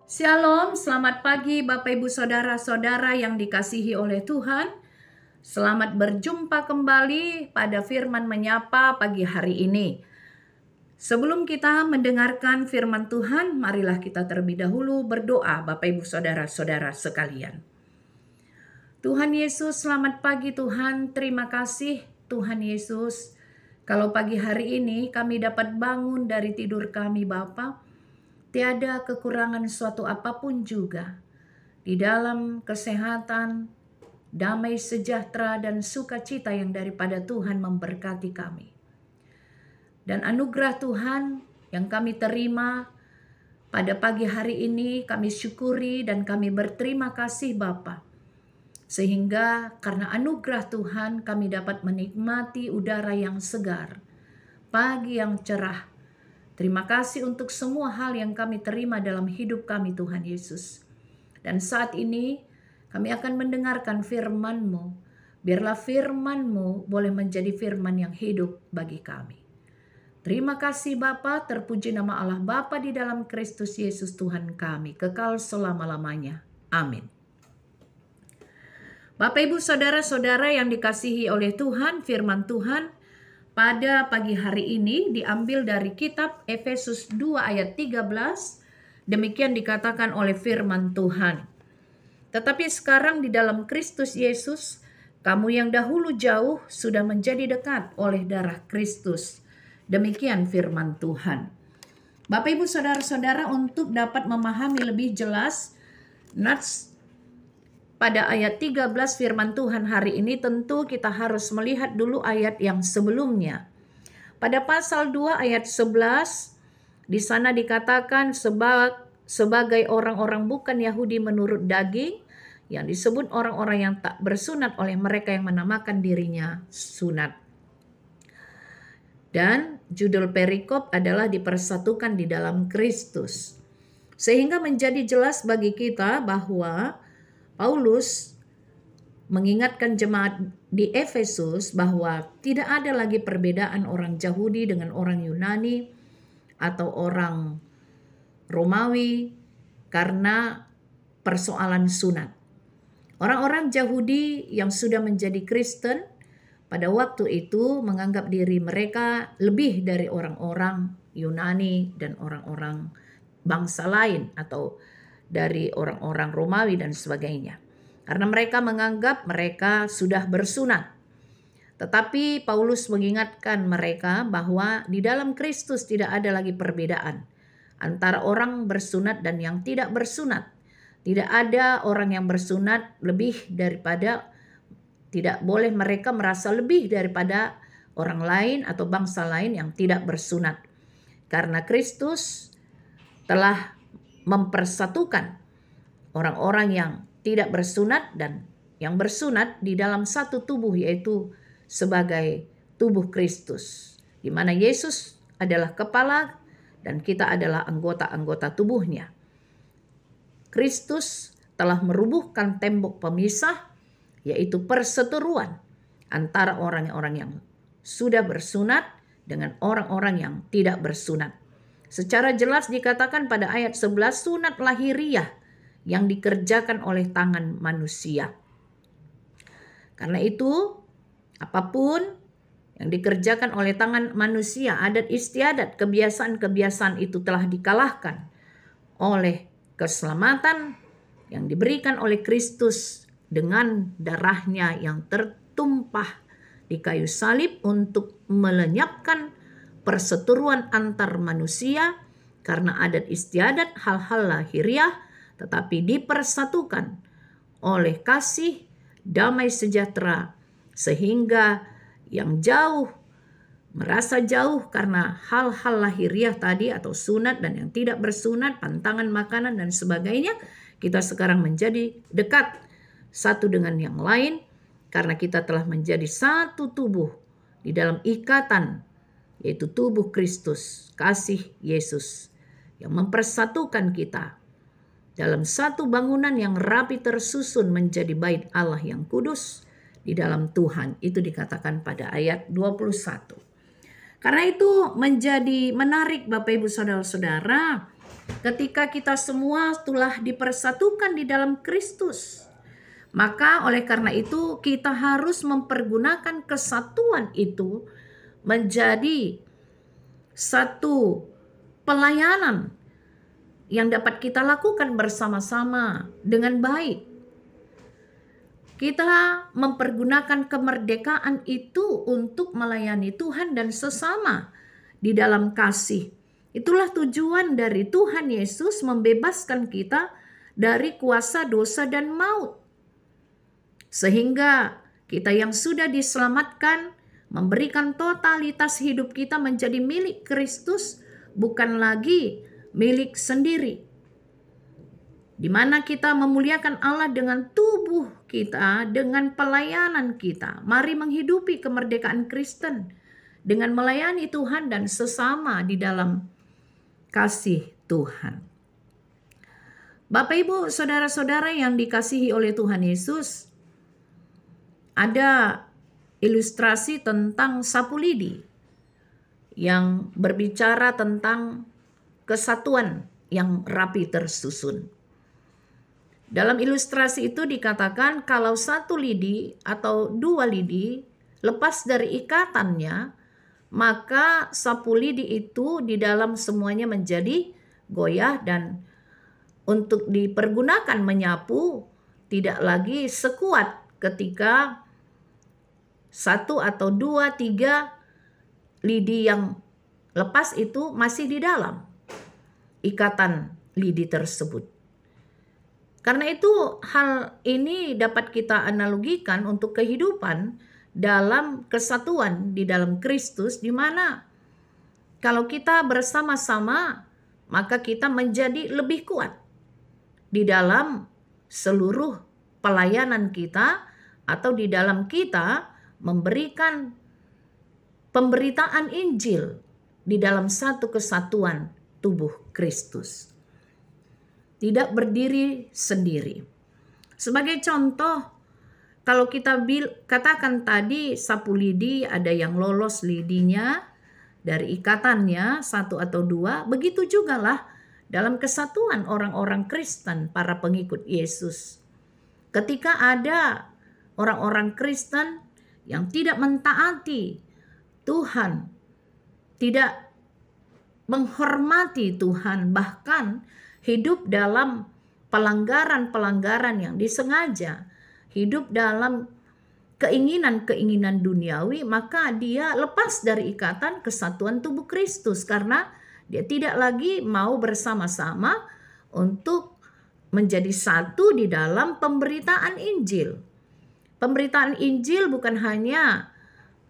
Shalom, selamat pagi Bapak Ibu Saudara-saudara yang dikasihi oleh Tuhan. Selamat berjumpa kembali pada Firman Menyapa pagi hari ini. Sebelum kita mendengarkan firman Tuhan, marilah kita terlebih dahulu berdoa Bapak Ibu Saudara-saudara sekalian. Tuhan Yesus, selamat pagi Tuhan, terima kasih Tuhan Yesus. Kalau pagi hari ini kami dapat bangun dari tidur kami Bapa, tiada kekurangan suatu apapun juga. Di dalam kesehatan, damai sejahtera dan sukacita yang daripada Tuhan memberkati kami. Dan anugerah Tuhan yang kami terima pada pagi hari ini kami syukuri dan kami berterima kasih Bapa. Sehingga karena anugerah Tuhan kami dapat menikmati udara yang segar, pagi yang cerah. Terima kasih untuk semua hal yang kami terima dalam hidup kami Tuhan Yesus. Dan saat ini kami akan mendengarkan firman-Mu. Biarlah firman-Mu boleh menjadi firman yang hidup bagi kami. Terima kasih Bapa, terpuji nama Allah Bapa di dalam Kristus Yesus Tuhan kami, kekal selama-lamanya. Amin. Bapak Ibu Saudara-saudara yang dikasihi oleh Tuhan, firman Tuhan pada pagi hari ini diambil dari kitab Efesus 2 ayat 13. Demikian dikatakan oleh firman Tuhan. Tetapi sekarang di dalam Kristus Yesus, kamu yang dahulu jauh sudah menjadi dekat oleh darah Kristus. Demikian firman Tuhan. Bapak Ibu Saudara-saudara, untuk dapat memahami lebih jelas nats pada ayat 13 firman Tuhan hari ini, tentu kita harus melihat dulu ayat yang sebelumnya. Pada pasal 2 ayat 11, di sana dikatakan sebagai orang-orang bukan Yahudi menurut daging, yang disebut orang-orang yang tak bersunat oleh mereka yang menamakan dirinya sunat. Dan judul perikop adalah dipersatukan di dalam Kristus. Sehingga menjadi jelas bagi kita bahwa Paulus mengingatkan jemaat di Efesus bahwa tidak ada lagi perbedaan orang Yahudi dengan orang Yunani atau orang Romawi karena persoalan sunat. Orang-orang Yahudi yang sudah menjadi Kristen pada waktu itu menganggap diri mereka lebih dari orang-orang Yunani dan orang-orang bangsa lain atau dari orang-orang Romawi dan sebagainya. Karena mereka menganggap mereka sudah bersunat. Tetapi Paulus mengingatkan mereka bahwa di dalam Kristus tidak ada lagi perbedaan antara orang bersunat dan yang tidak bersunat. Tidak ada orang yang bersunat lebih daripada, tidak boleh mereka merasa lebih daripada orang lain atau bangsa lain yang tidak bersunat. Karena Kristus telah mempersatukan orang-orang yang tidak bersunat dan yang bersunat di dalam satu tubuh, yaitu sebagai tubuh Kristus, di mana Yesus adalah kepala dan kita adalah anggota-anggota tubuhnya. Kristus telah merubuhkan tembok pemisah, yaitu perseteruan antara orang-orang yang sudah bersunat dengan orang-orang yang tidak bersunat. Secara jelas dikatakan pada ayat 11, sunat lahiriah yang dikerjakan oleh tangan manusia. Karena itu, apapun yang dikerjakan oleh tangan manusia, adat istiadat, kebiasaan-kebiasaan itu telah dikalahkan oleh keselamatan yang diberikan oleh Kristus dengan darahnya yang tertumpah di kayu salib untuk melenyapkan perseteruan antar manusia karena adat istiadat hal-hal lahiriah, tetapi dipersatukan oleh kasih damai sejahtera, sehingga yang jauh merasa jauh karena hal-hal lahiriah tadi atau sunat dan yang tidak bersunat, pantangan makanan dan sebagainya, kita sekarang menjadi dekat satu dengan yang lain karena kita telah menjadi satu tubuh di dalam ikatan, yaitu tubuh Kristus, kasih Yesus yang mempersatukan kita dalam satu bangunan yang rapi tersusun menjadi bait Allah yang kudus di dalam Tuhan. Itu dikatakan pada ayat 21. Karena itu menjadi menarik Bapak Ibu Saudara-saudara, ketika kita semua telah dipersatukan di dalam Kristus. Maka oleh karena itu kita harus mempergunakan kesatuan itu menjadi satu pelayanan yang dapat kita lakukan bersama-sama dengan baik. Kita mempergunakan kemerdekaan itu untuk melayani Tuhan dan sesama di dalam kasih. Itulah tujuan dari Tuhan Yesus membebaskan kita dari kuasa dosa dan maut. Sehingga kita yang sudah diselamatkan memberikan totalitas hidup kita menjadi milik Kristus, bukan lagi milik sendiri. Di mana kita memuliakan Allah dengan tubuh kita, dengan pelayanan kita. Mari menghidupi kemerdekaan Kristen dengan melayani Tuhan dan sesama di dalam kasih Tuhan. Bapak, Ibu, saudara-saudara yang dikasihi oleh Tuhan Yesus, ada ilustrasi tentang sapu lidi yang berbicara tentang kesatuan yang rapi tersusun. Dalam ilustrasi itu dikatakan kalau satu lidi atau dua lidi lepas dari ikatannya, maka sapu lidi itu di dalam semuanya menjadi goyah dan untuk dipergunakan menyapu tidak lagi sekuat ketika satu atau dua, tiga lidi yang lepas itu masih di dalam ikatan lidi tersebut. Karena itu hal ini dapat kita analogikan untuk kehidupan dalam kesatuan di dalam Kristus, di mana kalau kita bersama-sama maka kita menjadi lebih kuat di dalam seluruh pelayanan kita atau di dalam kita memberikan pemberitaan Injil di dalam satu kesatuan tubuh Kristus. Tidak berdiri sendiri. Sebagai contoh, kalau kita katakan tadi sapu lidi ada yang lolos lidinya dari ikatannya satu atau dua, begitu juga lah dalam kesatuan orang-orang Kristen, para pengikut Yesus. Ketika ada orang-orang Kristen yang tidak mentaati Tuhan, tidak menghormati Tuhan, bahkan hidup dalam pelanggaran-pelanggaran yang disengaja, hidup dalam keinginan-keinginan duniawi, maka dia lepas dari ikatan kesatuan tubuh Kristus karena dia tidak lagi mau bersama-sama untuk menjadi satu di dalam pemberitaan Injil. Pemberitaan Injil bukan hanya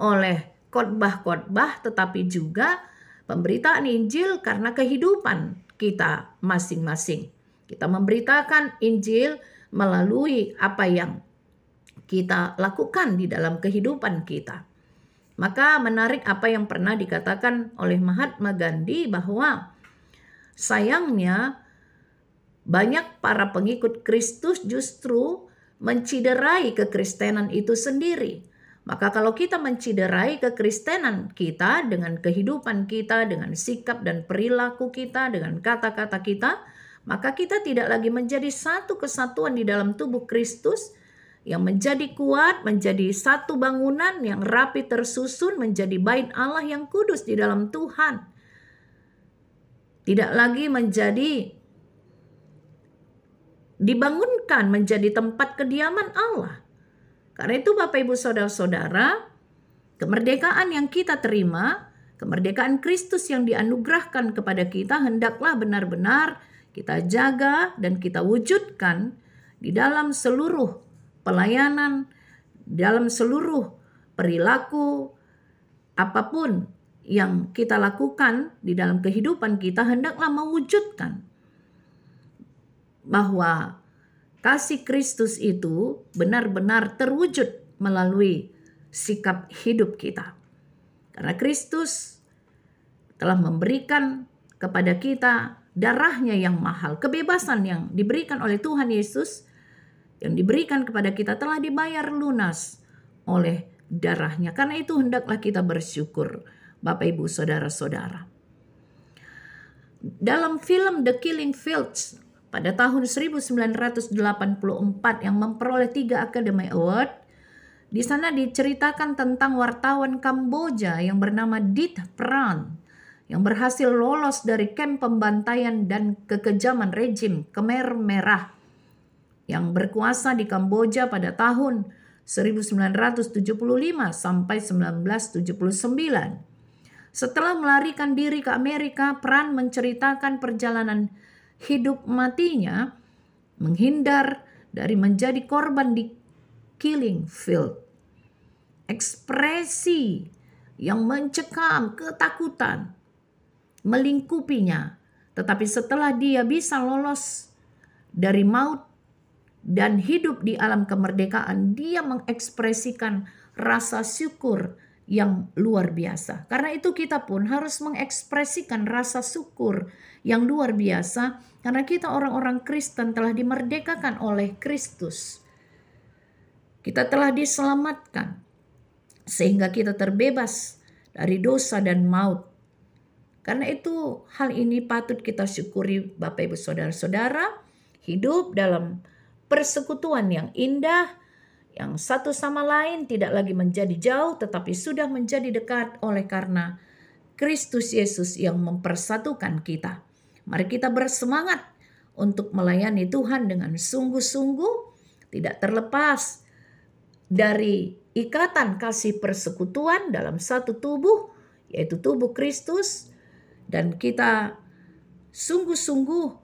oleh khotbah-khotbah, tetapi juga pemberitaan Injil karena kehidupan kita masing-masing. Kita memberitakan Injil melalui apa yang kita lakukan di dalam kehidupan kita. Maka menarik apa yang pernah dikatakan oleh Mahatma Gandhi bahwa sayangnya banyak para pengikut Kristus justru menciderai kekristenan itu sendiri. Maka kalau kita menciderai kekristenan kita dengan kehidupan kita, dengan sikap dan perilaku kita, dengan kata-kata kita, maka kita tidak lagi menjadi satu kesatuan di dalam tubuh Kristus yang menjadi kuat, menjadi satu bangunan yang rapi tersusun, menjadi bait Allah yang kudus di dalam Tuhan. Tidak lagi menjadi dibangunkan menjadi tempat kediaman Allah. Karena itu Bapak Ibu Saudara-saudara, kemerdekaan yang kita terima, kemerdekaan Kristus yang dianugerahkan kepada kita hendaklah benar-benar kita jaga dan kita wujudkan di dalam seluruh pelayanan, dalam seluruh perilaku, apapun yang kita lakukan di dalam kehidupan kita hendaklah mewujudkan bahwa kasih Kristus itu benar-benar terwujud melalui sikap hidup kita. Karena Kristus telah memberikan kepada kita darahnya yang mahal. Kebebasan yang diberikan oleh Tuhan Yesus, yang diberikan kepada kita telah dibayar lunas oleh darahnya. Karena itu hendaklah kita bersyukur, Bapak Ibu Saudara-saudara. Dalam film The Killing Fields pada tahun 1984 yang memperoleh 3 Academy Award, di sana diceritakan tentang wartawan Kamboja yang bernama Dit Pran yang berhasil lolos dari kamp pembantaian dan kekejaman rejim Khmer Merah yang berkuasa di Kamboja pada tahun 1975 sampai 1979. Setelah melarikan diri ke Amerika, Pran menceritakan perjalanan hidup matinya menghindar dari menjadi korban di Killing Field. Ekspresi yang mencekam ketakutan melingkupinya, tetapi setelah dia bisa lolos dari maut dan hidup di alam kemerdekaan, dia mengekspresikan rasa syukur yang luar biasa. Karena itu kita pun harus mengekspresikan rasa syukur yang luar biasa karena kita orang-orang Kristen telah dimerdekakan oleh Kristus. Kita telah diselamatkan sehingga kita terbebas dari dosa dan maut. Karena itu hal ini patut kita syukuri Bapak Ibu Saudara-saudara, hidup dalam persekutuan yang indah, yang satu sama lain tidak lagi menjadi jauh tetapi sudah menjadi dekat oleh karena Kristus Yesus yang mempersatukan kita. Mari kita bersemangat untuk melayani Tuhan dengan sungguh-sungguh, tidak terlepas dari ikatan kasih persekutuan dalam satu tubuh, yaitu tubuh Kristus, dan kita sungguh-sungguh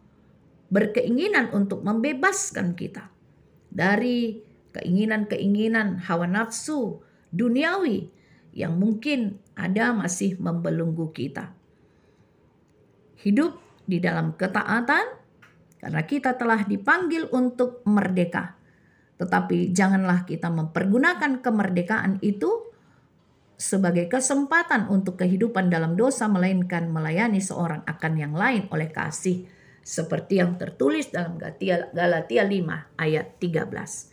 berkeinginan untuk membebaskan kita dari keinginan-keinginan hawa nafsu duniawi yang mungkin ada masih membelenggu kita. Hidup di dalam ketaatan karena kita telah dipanggil untuk merdeka. Tetapi janganlah kita mempergunakan kemerdekaan itu sebagai kesempatan untuk kehidupan dalam dosa, melainkan melayani seorang akan yang lain oleh kasih, seperti yang tertulis dalam Galatia 5 ayat 13.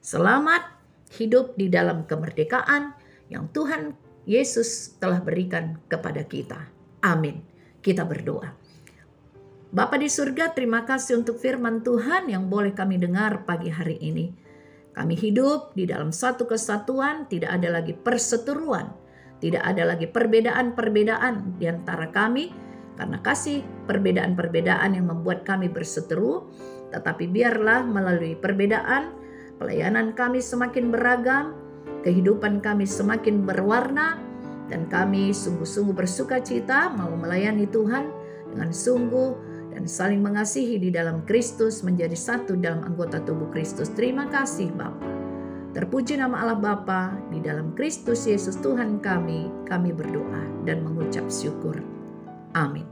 Selamat hidup di dalam kemerdekaan yang Tuhan Yesus telah berikan kepada kita. Amin. Kita berdoa. Bapa di surga, terima kasih untuk firman Tuhan yang boleh kami dengar pagi hari ini. Kami hidup di dalam satu kesatuan, tidak ada lagi perseteruan, tidak ada lagi perbedaan-perbedaan di antara kami, karena kasih perbedaan-perbedaan yang membuat kami berseteru, tetapi biarlah melalui perbedaan, pelayanan kami semakin beragam, kehidupan kami semakin berwarna, dan kami sungguh-sungguh bersuka cita mau melayani Tuhan dengan sungguh dan saling mengasihi di dalam Kristus, menjadi satu dalam anggota tubuh Kristus. Terima kasih Bapa. Terpuji nama Allah Bapa, di dalam Kristus Yesus Tuhan kami berdoa dan mengucap syukur. Amin.